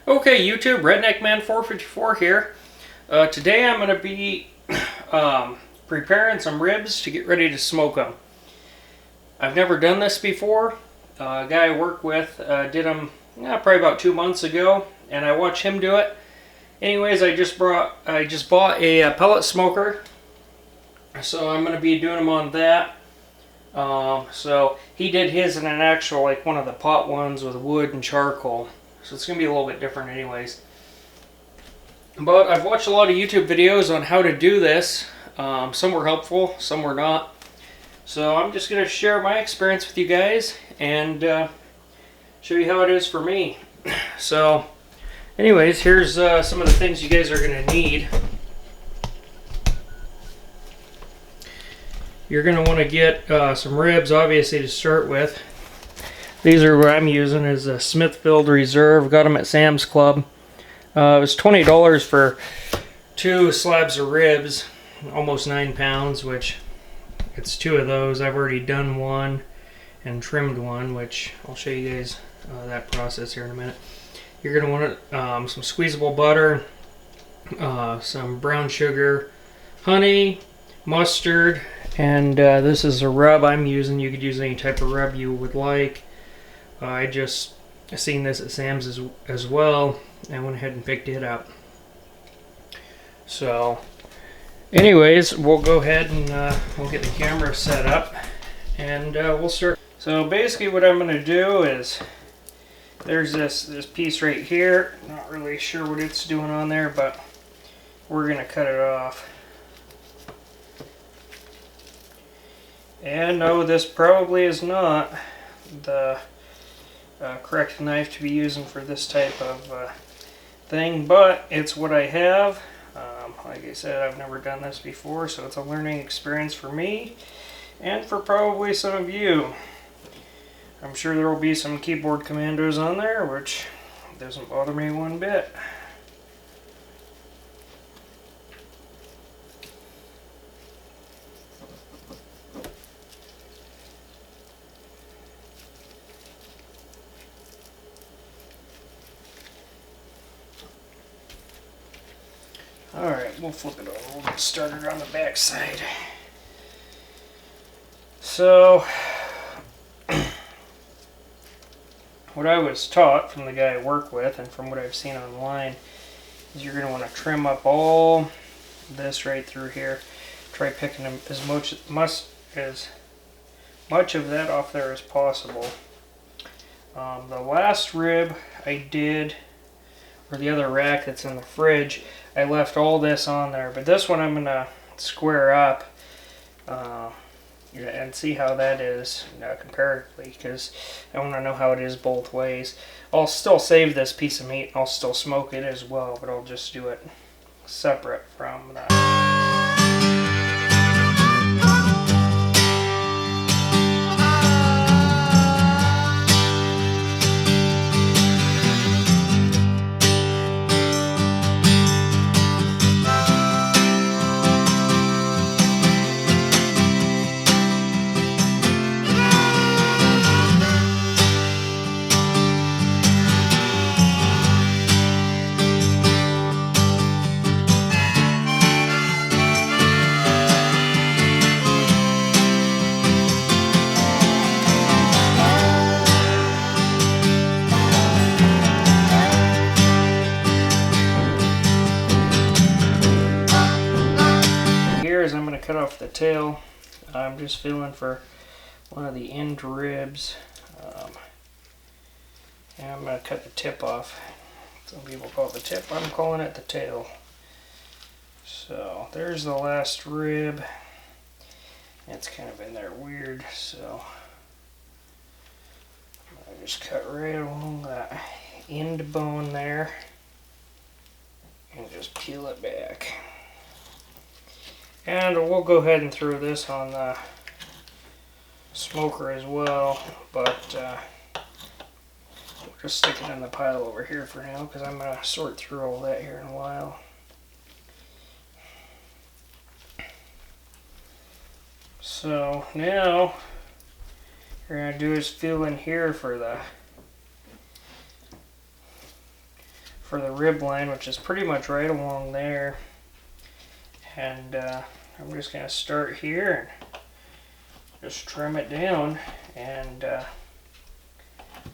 Okay, YouTube, Redneck Man 454 here. Today I'm going to be preparing some ribs to get ready to smoke them. I've never done this before. A guy I work with did them probably about 2 months ago, and I watched him do it. Anyways, I just bought a pellet smoker, so I'm going to be doing them on that. So he did his in an actual, like one of the pot ones with wood and charcoal. So it's going to be a little bit different anyways. But I've watched a lot of YouTube videos on how to do this. Some were helpful, some were not. So I'm just going to share my experience with you guys and show you how it is for me. So anyways, here's some of the things you guys are going to need. You're going to want to get some ribs, obviously, to start with. These are what I'm using is a Smithfield Reserve. Got them at Sam's Club. It was $20 for 2 slabs of ribs, almost 9 pounds, which it's 2 of those. I've already done one and trimmed one, which I'll show you guys that process here in a minute. You're going to want some squeezable butter, some brown sugar, honey, mustard, and this is a rub I'm using. You could use any type of rub you would like. I just seen this at Sam's as well, and went ahead and picked it up. So anyways, we'll go ahead and we'll get the camera set up, and we'll start. So basically what I'm going to do is, there's this piece right here. Not really sure what it's doing on there, but we're going to cut it off. And no, this probably is not the correct knife to be using for this type of thing, but it's what I have. Like I said, I've never done this before, so it's a learning experience for me and for probably some of you. I'm sure there will be some keyboard commandos on there, which doesn't bother me one bit. Alright, we'll flip it over. We'll get started on the back side. So, what I was taught from the guy I work with and from what I've seen online is you're going to want to trim up all this right through here. Try picking as much of that off there as possible. The last rib I did, or the other rack that's in the fridge, I left all this on there, but this one I'm going to square up and see how that is comparatively, because I want to know how it is both ways. I'll still save this piece of meat, I'll still smoke it as well, but I'll just do it separate from that. I'm going to cut off the tail. I'm just feeling for one of the end ribs. And I'm going to cut the tip off. Some people call it the tip, I'm calling it the tail. So there's the last rib. It's kind of in there weird, so I just cut right along that end bone there and just peel it back. And we'll go ahead and throw this on the smoker as well, but we'll just stick it in the pile over here for now, because I'm going to sort through all that here in a while. So now, what you're going to do is feel in here for for the rib line, which is pretty much right along there. And I'm just going to start here and just trim it down. And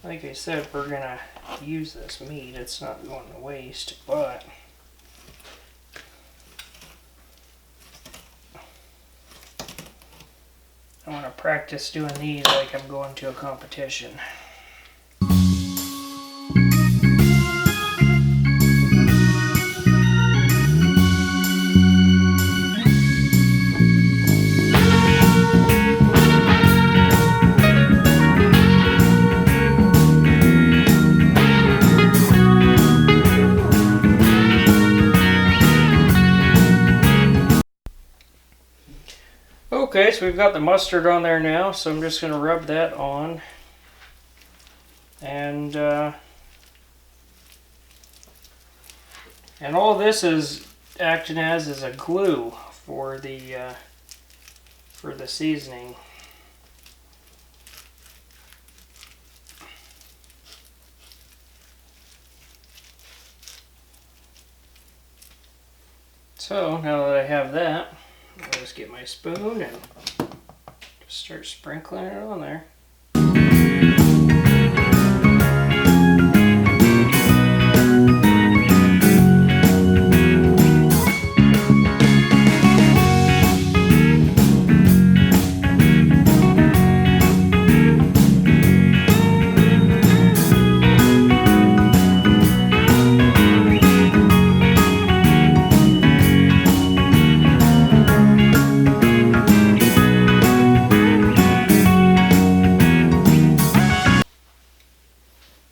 like I said, we're going to use this meat. It's not going to waste, but I want to practice doing these like I'm going to a competition. Okay, so we've got the mustard on there now, so I'm just going to rub that on. And all this is acting as a glue for the seasoning. So now that I have that, I'll just get my spoon and just start sprinkling it on there.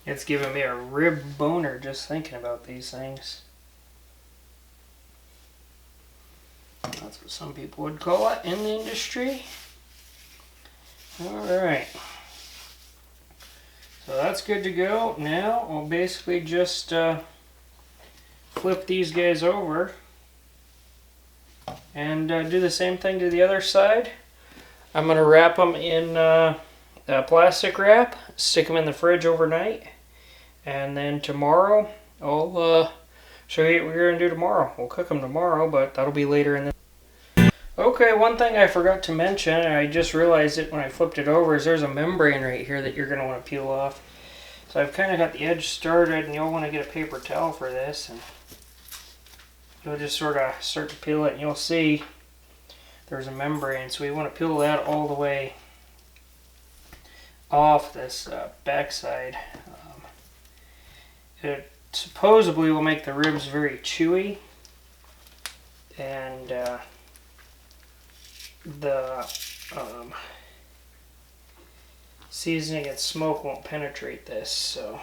It's giving me a rib boner just thinking about these things. That's what some people would call it in the industry. Alright. So that's good to go. Now I'll basically just flip these guys over and do the same thing to the other side. I'm going to wrap them in plastic wrap, stick them in the fridge overnight. And then tomorrow, I'll show you what we're going to do tomorrow. We'll cook them tomorrow, but that'll be later in the... Okay, one thing I forgot to mention, and I just realized it when I flipped it over, is there's a membrane right here that you're going to want to peel off. So I've kind of got the edge started, and you'll want to get a paper towel for this. And you'll just sort of start to peel it, and you'll see there's a membrane. So we want to peel that all the way off this backside. It supposedly will make the ribs very chewy, and the seasoning and smoke won't penetrate this, so...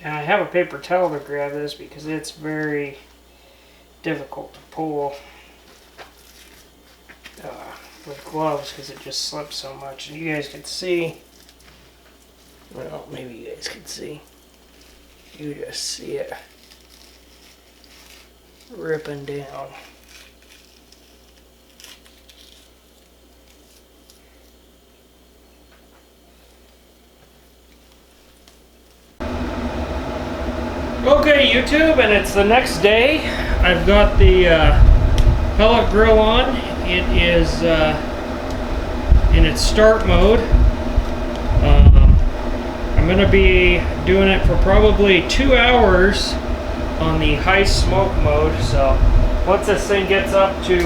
And I have a paper towel to grab this because it's very difficult to pull with gloves because it just slips so much. And you guys can see, well, maybe you guys can see. You just see it ripping down. Okay, YouTube, and it's the next day. I've got the pellet grill on. It is in its start mode. I'm going to be doing it for probably 2 hours on the high smoke mode. So once this thing gets up to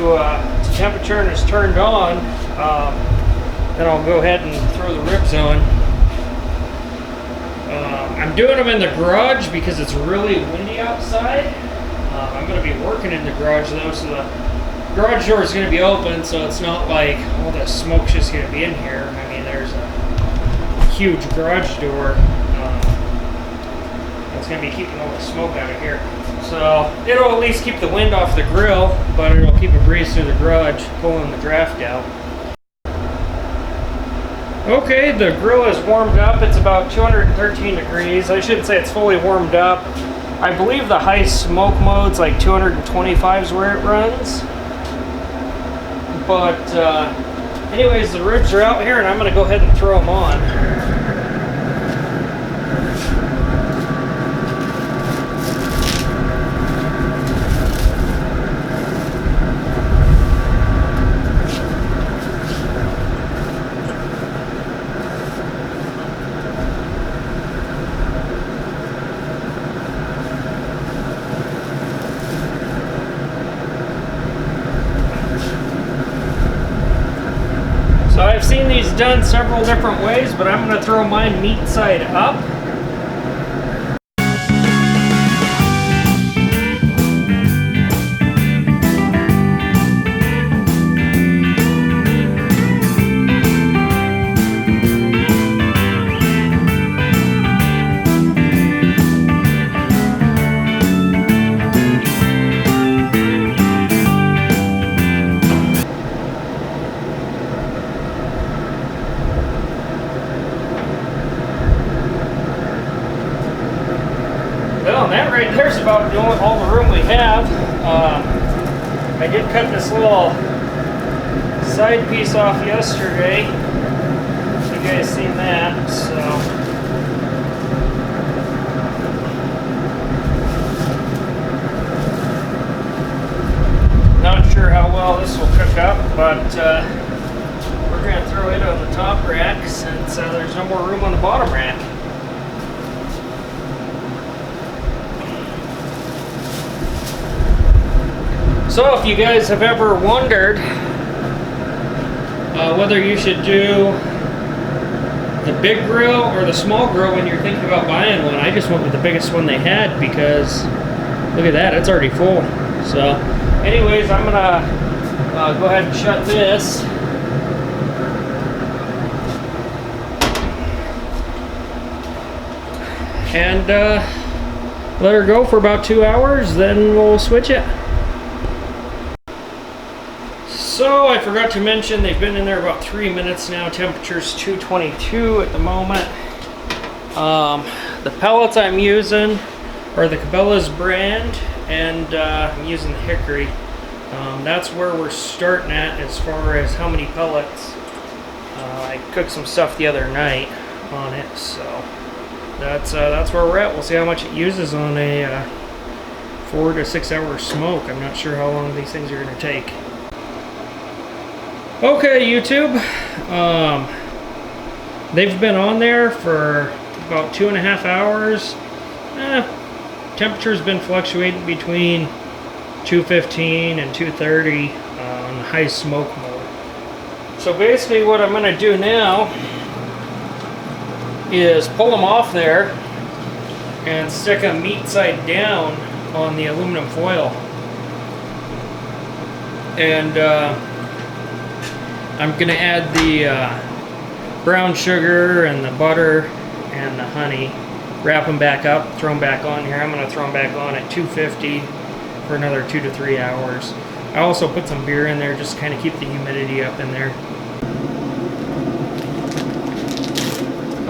temperature and is turned on, then I'll go ahead and throw the ribs on. I'm doing them in the garage because it's really windy outside. I'm going to be working in the garage though, so the garage door is going to be open, so it's not like all the smoke's just going to be in here. I mean, there's a huge garage door that's going to be keeping all the smoke out of here. So it'll at least keep the wind off the grill, but it'll keep a breeze through the garage, pulling the draft out. Okay, the grill is warmed up. It's about 213 degrees. I shouldn't say it's fully warmed up. I believe the high smoke mode's like 225 is where it runs. But anyways, the ribs are out here and I'm gonna go ahead and throw them on. So I've seen these done several different ways, but I'm going to throw mine meat side up. Well, and that right there's about all the room we have. I did cut this little side piece off yesterday. You guys seen that, so. Not sure how well this will cook up, but we're going to throw it on the top rack since there's no more room on the bottom rack. So if you guys have ever wondered whether you should do the big grill or the small grill when you're thinking about buying one, I just went with the biggest one they had because look at that, it's already full. So anyways, I'm gonna go ahead and shut this. And let her go for about 2 hours, then we'll switch it. So I forgot to mention they've been in there about 3 minutes now. Temperature's 222 at the moment. The pellets I'm using are the Cabelas brand, and I'm using the hickory. That's where we're starting at as far as how many pellets. I cooked some stuff the other night on it, so that's where we're at. We'll see how much it uses on a 4 to 6 hour smoke. I'm not sure how long these things are going to take. Okay, YouTube, they've been on there for about 2.5 hours. Temperature's been fluctuating between 215 and 230 on high smoke mode. So basically what I'm going to do now is pull them off there and stick them meat side down on the aluminum foil. And I'm going to add the brown sugar and the butter and the honey, wrap them back up, throw them back on here. I'm going to throw them back on at 250 for another 2 to 3 hours. I also put some beer in there just to kind of keep the humidity up in there.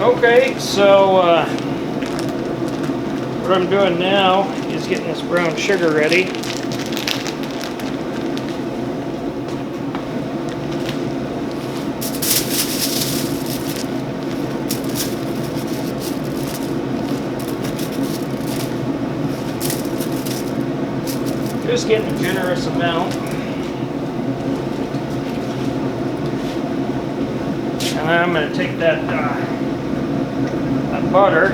Okay, so what I'm doing now is getting this brown sugar ready. Just getting a generous amount. And then I'm going to take that butter.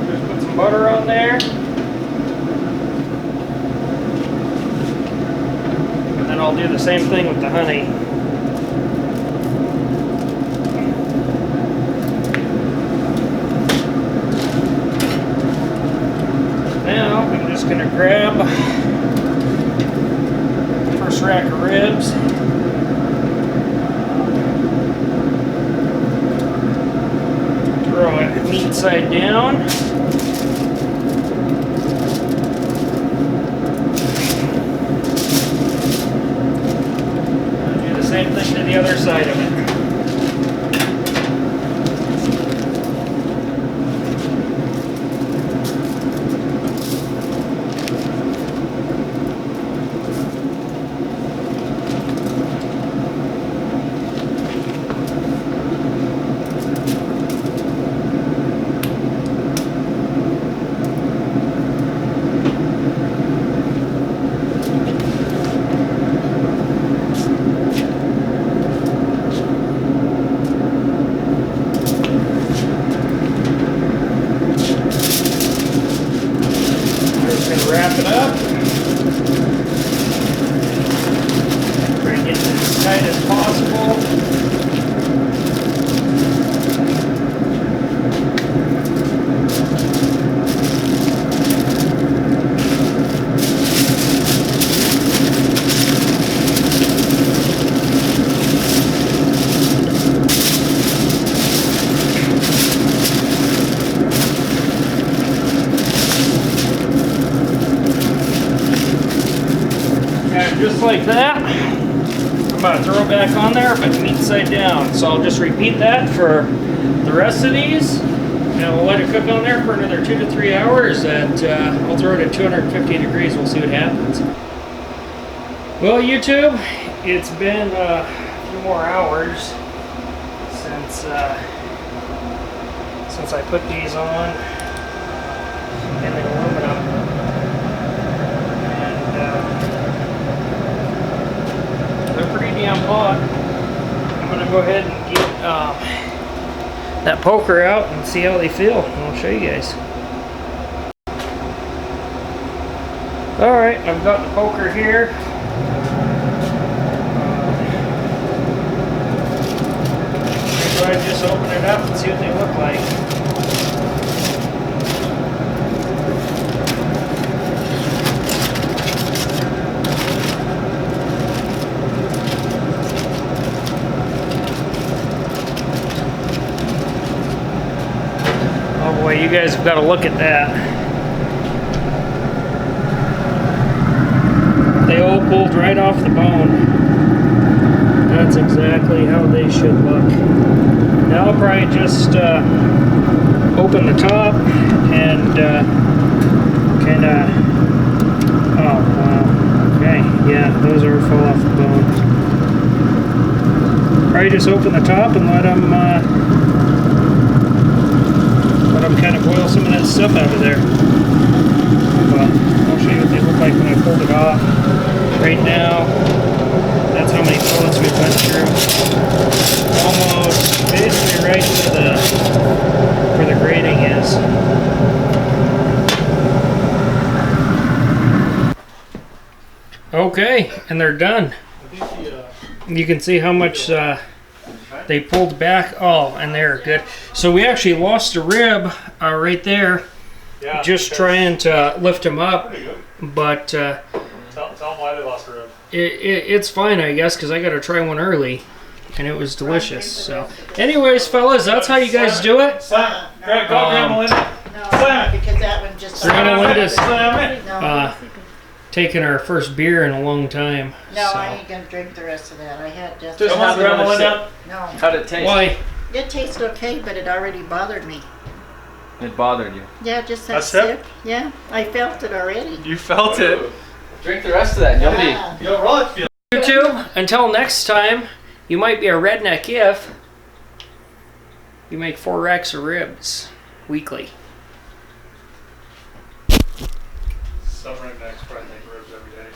Just put some butter on there. And then I'll do the same thing with the honey. Just going to grab the first rack of ribs. Throw it meat side down. the other side of it. Wrap it up. Try and get it as tight as possible. Just like that. I'm about to throw it back on there, but meat side down. So I'll just repeat that for the rest of these. And we'll let it cook on there for another 2 to 3 hours. I'll throw it at 250 degrees. We'll see what happens. Well, YouTube, it's been a few more hours since I put these on in the aluminum. They're pretty damn hot. I'm going to go ahead and get that poker out and see how they feel. And I'll show you guys. Alright, I've got the poker here. So I just open it up and see what they look like. Boy, you guys have got to look at that. They all pulled right off the bone. That's exactly how they should look. Now I'll probably just open the top and kind of... Oh, wow. Okay, yeah, those are fall off the bone. Probably just open the top and let them kind of boil some of that stuff out of there. But I'll show you what they look like when I pulled it off. Right now, that's how many pellets we've went through. Almost basically right to where the grating is. Okay, and they're done. You can see how much they pulled back. Oh, and they're good. So we actually lost a rib right there. Yeah, just trying to lift him up. But tell them why they lost a rib. It's fine, I guess, because I got to try one early, and it was delicious. So, anyways, fellas, that's how you guys do it. Grandma Linda. No, because that one just... Grandma Linda's taking our first beer in a long time. No, so. I ain't gonna drink the rest of that. I had just... Come on, Grandma Linda. No. How'd it taste? Why? It tasted okay, but it already bothered me. It bothered you? Yeah, just that sip. Yeah, I felt it already. You felt it? Drink the rest of that. Yummy. You'll really feel it. YouTube, until next time, you might be a redneck if you make 4 racks of ribs weekly. Some rednecks probably make ribs every day.